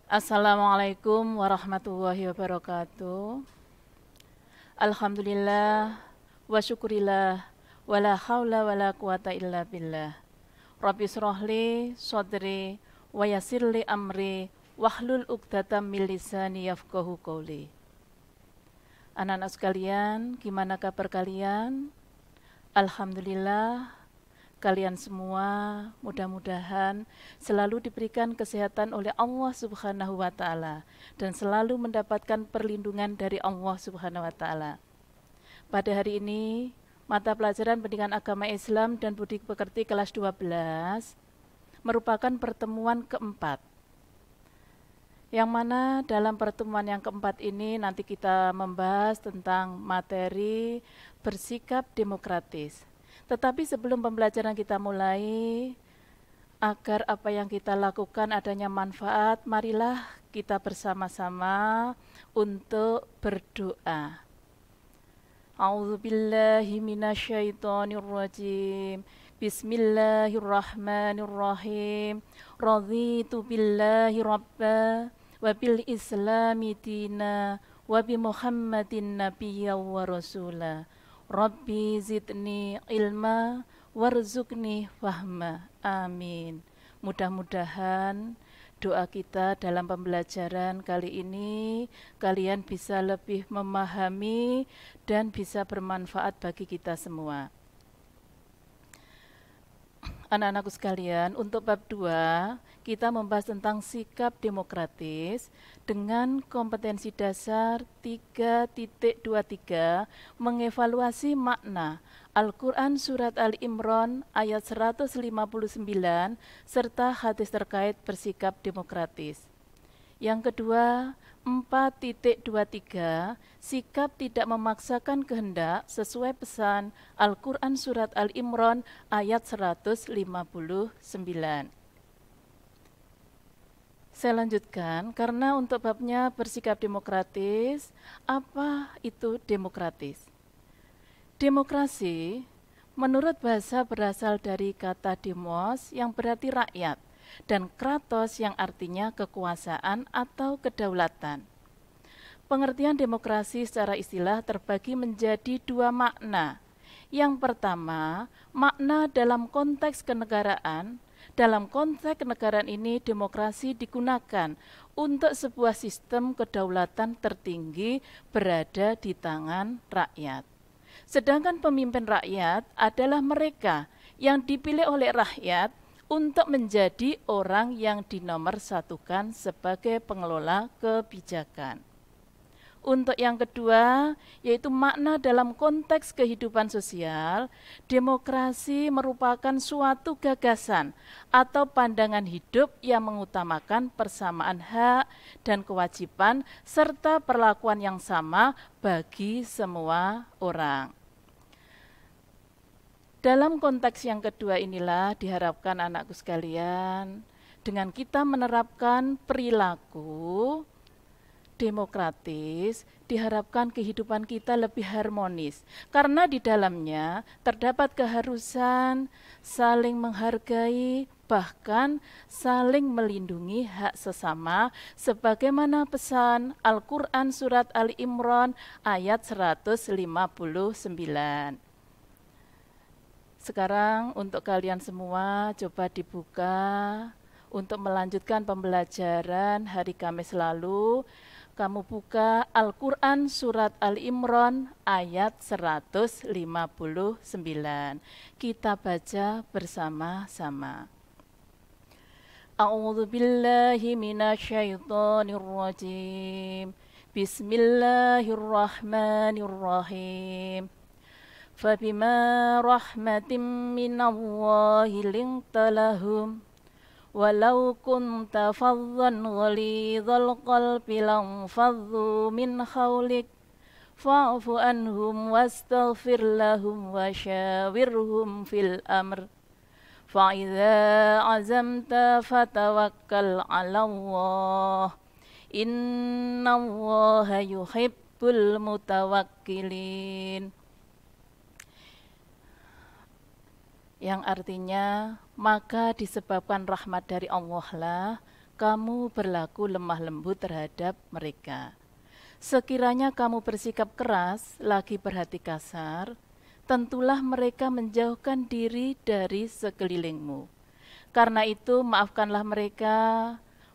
Assalamualaikum warahmatullahi wabarakatuh. Alhamdulillah wa syukurillah wa la haula wa la quwata illa billah. Rabbi srohli sodri wa yasirli amri wahlul uqdatam min lisani yafqahu qawli. Anak-anak sekalian, gimana kabar kalian? Alhamdulillah, kalian semua mudah-mudahan selalu diberikan kesehatan oleh Allah Subhanahu wa taala dan selalu mendapatkan perlindungan dari Allah Subhanahu wa taala. Pada hari ini, mata pelajaran Pendidikan Agama Islam dan Budi Pekerti kelas 12 merupakan pertemuan keempat. Yang mana dalam pertemuan yang keempat ini nanti kita membahas tentang materi bersikap demokratis. Tetapi sebelum pembelajaran kita mulai, agar apa yang kita lakukan adanya manfaat, marilah kita bersama-sama untuk berdoa. A'udzubillahi minasyaitonirrajim. Bismillahirrahmanirrahim. Raditu billahi rabba wa bil islami dina wa bi Muhammadin nabiyya wa rasula. Rabbi zidni ilma warzuqni fahma. Amin. Mudah-mudahan doa kita dalam pembelajaran kali ini kalian bisa lebih memahami dan bisa bermanfaat bagi kita semua. Anak-anakku sekalian, untuk bab 2 kita membahas tentang sikap demokratis dengan kompetensi dasar 3.23 mengevaluasi makna Al-Quran Surat Ali Imran ayat 159 serta hadis terkait bersikap demokratis. Yang kedua, 4.23 sikap tidak memaksakan kehendak sesuai pesan Al-Quran Surat Al-Imran ayat 159. Saya lanjutkan, karena untuk babnya bersikap demokratis, apa itu demokratis? Demokrasi menurut bahasa berasal dari kata demos yang berarti rakyat dan kratos yang artinya kekuasaan atau kedaulatan. Pengertian demokrasi secara istilah terbagi menjadi dua makna. Yang pertama, makna dalam konteks kenegaraan. Dalam konteks kenegaraan ini, demokrasi digunakan untuk sebuah sistem kedaulatan tertinggi berada di tangan rakyat. Sedangkan pemimpin rakyat adalah mereka yang dipilih oleh rakyat untuk menjadi orang yang dinomorsatukan sebagai pengelola kebijakan. Untuk yang kedua, yaitu makna dalam konteks kehidupan sosial, demokrasi merupakan suatu gagasan atau pandangan hidup yang mengutamakan persamaan hak dan kewajiban serta perlakuan yang sama bagi semua orang. Dalam konteks yang kedua inilah diharapkan anakku sekalian, dengan kita menerapkan perilaku demokratis, diharapkan kehidupan kita lebih harmonis. Karena di dalamnya terdapat keharusan saling menghargai, bahkan saling melindungi hak sesama, sebagaimana pesan Al-Quran Surat Ali Imran ayat 159. Sekarang untuk kalian semua coba dibuka untuk melanjutkan pembelajaran hari Kamis lalu. Kamu buka Al-Quran Surat Al-Imran ayat 159. Kita baca bersama-sama. A'udzu billahi minasyaitonir rajim. Bismillahirrahmanirrahim. فبما رحمة من الله لنت لهم ولو كنت فظا غليظ القلب لانفضوا من حولك فاعف عنهم واستغفر لهم وشاورهم في الأمر فإذا عزمت فتوكل على الله إن الله يحب المتوكلين. Yang artinya, maka disebabkan rahmat dari Allah lah, kamu berlaku lemah lembut terhadap mereka. Sekiranya kamu bersikap keras, lagi berhati kasar, tentulah mereka menjauhkan diri dari sekelilingmu. Karena itu maafkanlah mereka,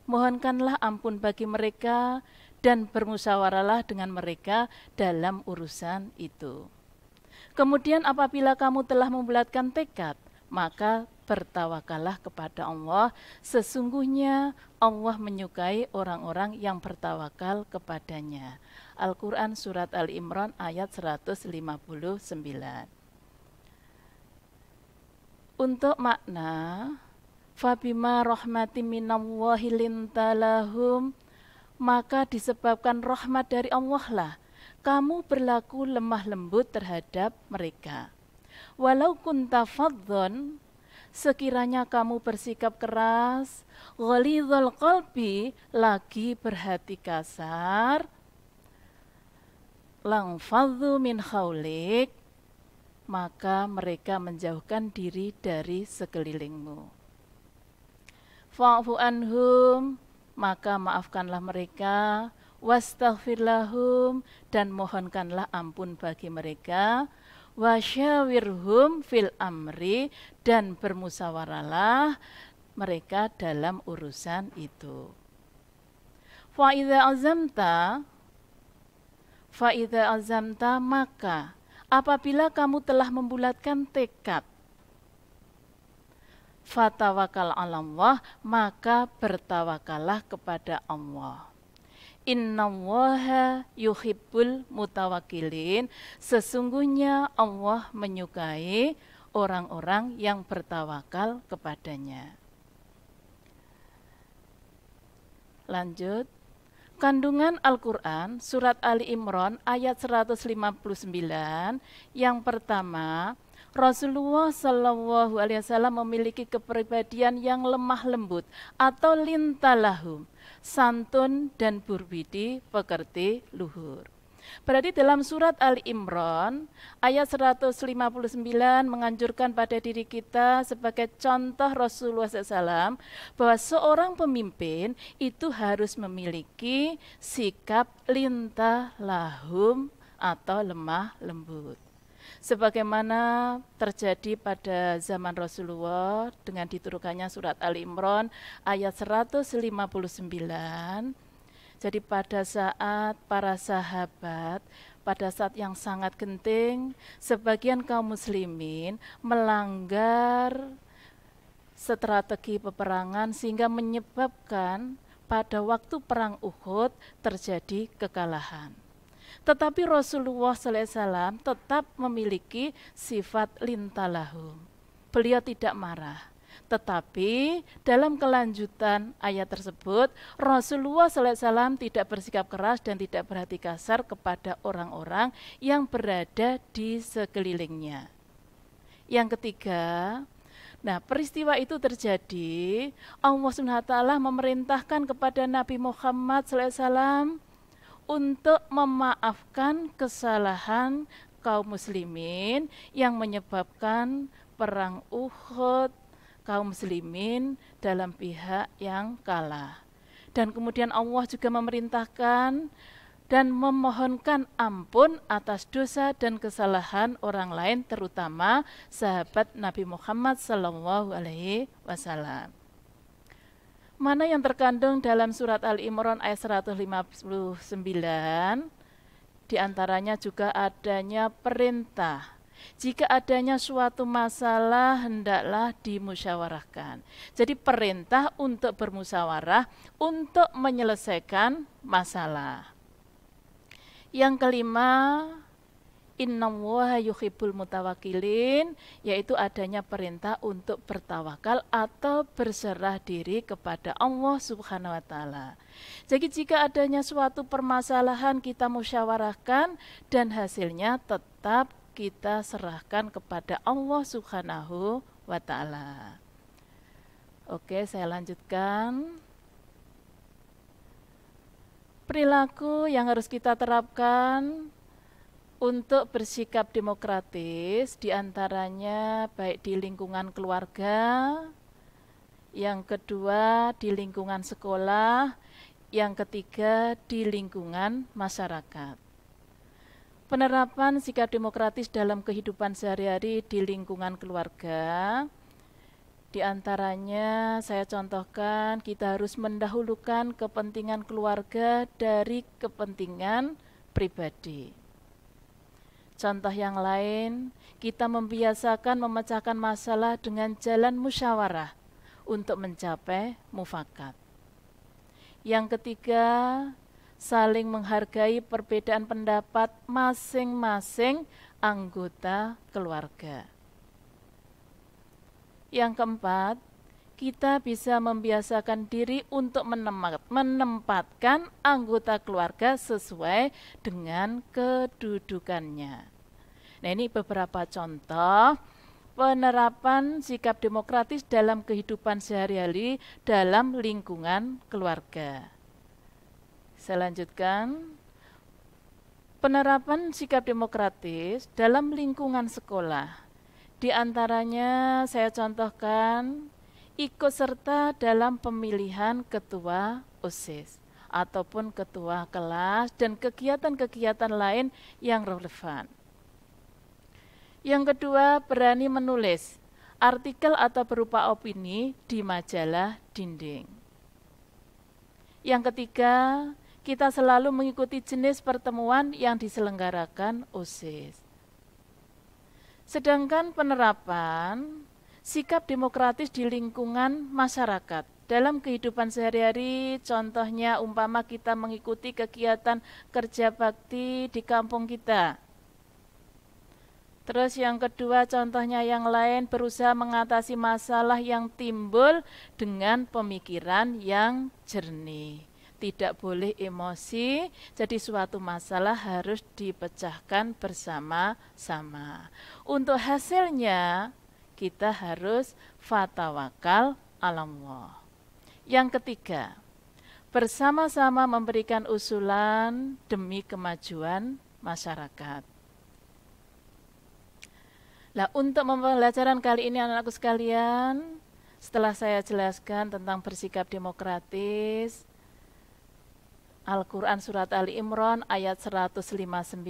mohonkanlah ampun bagi mereka, dan bermusyawarahlah dengan mereka dalam urusan itu. Kemudian apabila kamu telah membulatkan tekad, maka bertawakallah kepada Allah. Sesungguhnya Allah menyukai orang-orang yang bertawakal kepadanya. Al-Quran Surat Al-Imran ayat 159. Untuk makna, fabima rahmati minallahi lintalahum, maka disebabkan rahmat dari Allah lah kamu berlaku lemah lembut terhadap mereka. Walau kunta fadhon, sekiranya kamu bersikap keras, ghalidhal qalbi, lagi berhati kasar, lang fadhu min khaulik, maka mereka menjauhkan diri dari sekelilingmu. Fa'fu anhum, maka maafkanlah mereka, wastaghfir lahum, dan mohonkanlah ampun bagi mereka, wasyawirhum fil amri, dan bermusyawarahlah mereka dalam urusan itu. Fa'idha azamta, maka apabila kamu telah membulatkan tekad, fatawakal 'alallah, maka bertawakallah kepada Allah. Innallaha yuhibbul mutawakkilin, sesungguhnya Allah menyukai orang-orang yang bertawakal kepadanya. Lanjut. Kandungan Al-Quran Surat Ali Imran ayat 159. Yang pertama, Rasulullah SAW memiliki kepribadian yang lemah lembut atau lintalahum, santun dan berbudi pekerti luhur. Berarti dalam surat Ali Imran ayat 159 menganjurkan pada diri kita sebagai contoh Rasulullah SAW bahwa seorang pemimpin itu harus memiliki sikap lintalahum atau lemah lembut. Sebagaimana terjadi pada zaman Rasulullah dengan diturunkannya surat Ali Imran ayat 159. Jadi pada saat para sahabat, pada saat yang sangat genting, sebagian kaum muslimin melanggar strategi peperangan sehingga menyebabkan pada waktu perang Uhud terjadi kekalahan. Tetapi Rasulullah SAW tetap memiliki sifat lintalahum. Beliau tidak marah. Tetapi dalam kelanjutan ayat tersebut, Rasulullah SAW tidak bersikap keras dan tidak berhati kasar kepada orang-orang yang berada di sekelilingnya. Yang ketiga, peristiwa itu terjadi, Allah SWT memerintahkan kepada Nabi Muhammad SAW untuk memaafkan kesalahan kaum muslimin yang menyebabkan perang Uhud, kaum muslimin dalam pihak yang kalah. Dan kemudian Allah juga memerintahkan dan memohonkan ampun atas dosa dan kesalahan orang lain, terutama sahabat Nabi Muhammad SAW. Mana yang terkandung dalam surat Al-Imran ayat 159, diantaranya juga adanya perintah. Jika adanya suatu masalah, hendaklah dimusyawarahkan. Jadi perintah untuk bermusyawarah untuk menyelesaikan masalah. Yang kelima, innallaha yuhibbul mutawakkilin, yaitu adanya perintah untuk bertawakal atau berserah diri kepada Allah Subhanahu wa taala. Jadi jika adanya suatu permasalahan kita musyawarahkan dan hasilnya tetap kita serahkan kepada Allah Subhanahu wa taala. Oke, saya lanjutkan. Perilaku yang harus kita terapkan untuk bersikap demokratis, diantaranya baik di lingkungan keluarga, yang kedua di lingkungan sekolah, yang ketiga di lingkungan masyarakat. Penerapan sikap demokratis dalam kehidupan sehari-hari di lingkungan keluarga, di antaranya saya contohkan kita harus mendahulukan kepentingan keluarga dari kepentingan pribadi. Contoh yang lain, kita membiasakan memecahkan masalah dengan jalan musyawarah untuk mencapai mufakat. Yang ketiga, saling menghargai perbedaan pendapat masing-masing anggota keluarga. Yang keempat, kita bisa membiasakan diri untuk menempatkan anggota keluarga sesuai dengan kedudukannya. Nah, ini beberapa contoh penerapan sikap demokratis dalam kehidupan sehari-hari dalam lingkungan keluarga. Saya lanjutkan. Penerapan sikap demokratis dalam lingkungan sekolah. Di antaranya saya contohkan ikut serta dalam pemilihan ketua OSIS ataupun ketua kelas dan kegiatan-kegiatan lain yang relevan. Yang kedua, berani menulis artikel atau berupa opini di majalah dinding. Yang ketiga, kita selalu mengikuti jenis pertemuan yang diselenggarakan OSIS. Sedangkan penerapan sikap demokratis di lingkungan masyarakat dalam kehidupan sehari-hari, contohnya umpama kita mengikuti kegiatan kerja bakti di kampung kita. Terus yang kedua, contohnya yang lain, berusaha mengatasi masalah yang timbul dengan pemikiran yang jernih. Tidak boleh emosi, jadi suatu masalah harus dipecahkan bersama-sama. Untuk hasilnya, kita harus fatawakal alallah. Yang ketiga, bersama-sama memberikan usulan demi kemajuan masyarakat. Nah, untuk pembelajaran kali ini anak-anakku sekalian, setelah saya jelaskan tentang bersikap demokratis, Al-Quran Surat Ali Imran ayat 159,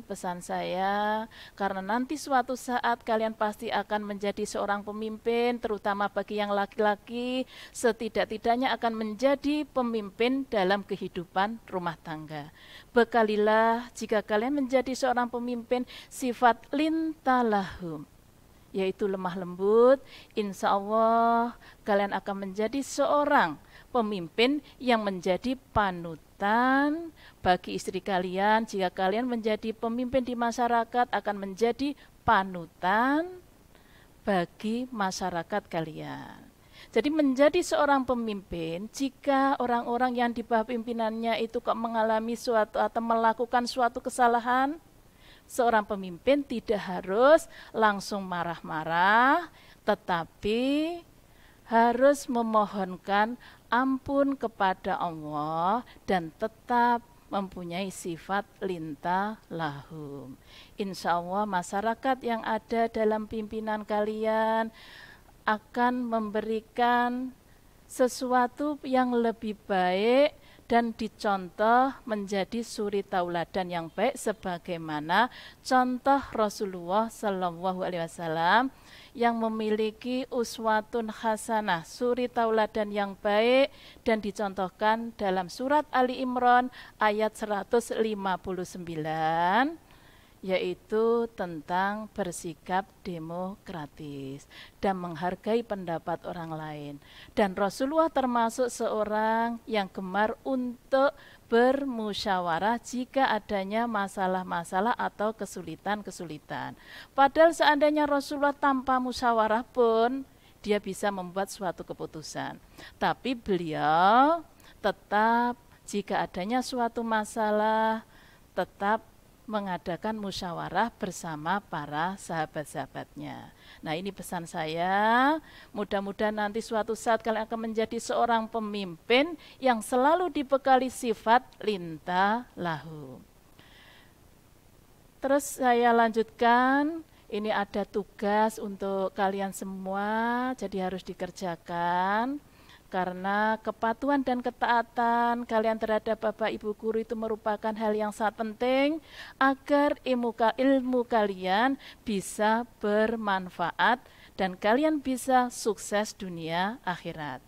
pesan saya, karena nanti suatu saat kalian pasti akan menjadi seorang pemimpin, terutama bagi yang laki-laki, setidak-tidaknya akan menjadi pemimpin dalam kehidupan rumah tangga. Bekalilah jika kalian menjadi seorang pemimpin sifat lintalahum, yaitu lemah lembut, insya Allah kalian akan menjadi seorang pemimpin yang menjadi panutan bagi istri kalian. Jika kalian menjadi pemimpin di masyarakat, akan menjadi panutan bagi masyarakat kalian. Jadi menjadi seorang pemimpin, jika orang-orang yang di bawah pimpinannya itu kok mengalami suatu atau melakukan suatu kesalahan, seorang pemimpin tidak harus langsung marah-marah, tetapi harus memohonkan ampun kepada Allah dan tetap mempunyai sifat lintah lahum. Insya Allah masyarakat yang ada dalam pimpinan kalian akan memberikan sesuatu yang lebih baik dan dicontoh menjadi suri tauladan yang baik sebagaimana contoh Rasulullah Shallallahu Alaihi Wasallam yang memiliki uswatun hasanah, suri tauladan yang baik, dan dicontohkan dalam surat Ali Imran ayat 159, yaitu tentang bersikap demokratis dan menghargai pendapat orang lain. Dan Rasulullah termasuk seorang yang gemar untuk bermusyawarah jika adanya masalah-masalah atau kesulitan-kesulitan. Padahal seandainya Rasulullah tanpa musyawarah pun dia bisa membuat suatu keputusan. Tapi beliau tetap jika adanya suatu masalah tetap mengadakan musyawarah bersama para sahabat-sahabatnya. Nah, ini pesan saya, mudah-mudahan nanti suatu saat kalian akan menjadi seorang pemimpin yang selalu dibekali sifat lintah lahu. Terus saya lanjutkan, Ini ada tugas untuk kalian semua, jadi harus dikerjakan. Karena kepatuhan dan ketaatan kalian terhadap Bapak Ibu guru itu merupakan hal yang sangat penting agar ilmu kalian bisa bermanfaat dan kalian bisa sukses dunia akhirat.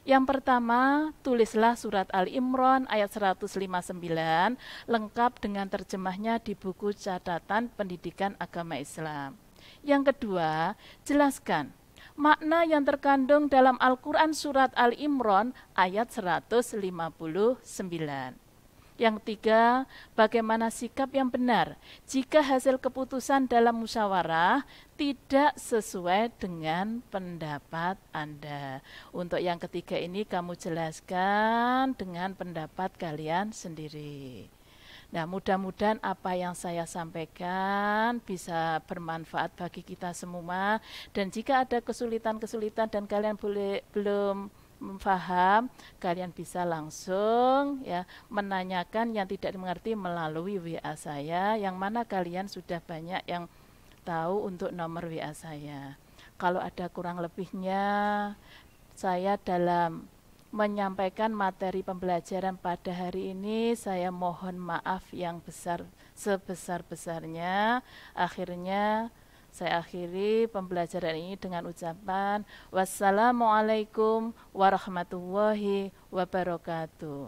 Yang pertama, tulislah surat Al-Imran ayat 159 lengkap dengan terjemahnya di buku catatan pendidikan agama Islam. Yang kedua, jelaskan makna yang terkandung dalam Al-Quran surat Al-Imran ayat 159. Yang tiga, bagaimana sikap yang benar jika hasil keputusan dalam musyawarah tidak sesuai dengan pendapat Anda. Untuk yang ketiga ini kamu jelaskan dengan pendapat kalian sendiri. Nah, mudah-mudahan apa yang saya sampaikan bisa bermanfaat bagi kita semua. Dan jika ada kesulitan-kesulitan dan kalian belum paham, kalian bisa langsung ya menanyakan yang tidak dimengerti melalui WA saya, yang mana kalian sudah banyak yang tahu untuk nomor WA saya. Kalau ada kurang lebihnya, saya dalam menyampaikan materi pembelajaran pada hari ini, saya mohon maaf yang sebesar-besarnya. Akhirnya saya akhiri pembelajaran ini dengan ucapan wassalamualaikum warahmatullahi wabarakatuh.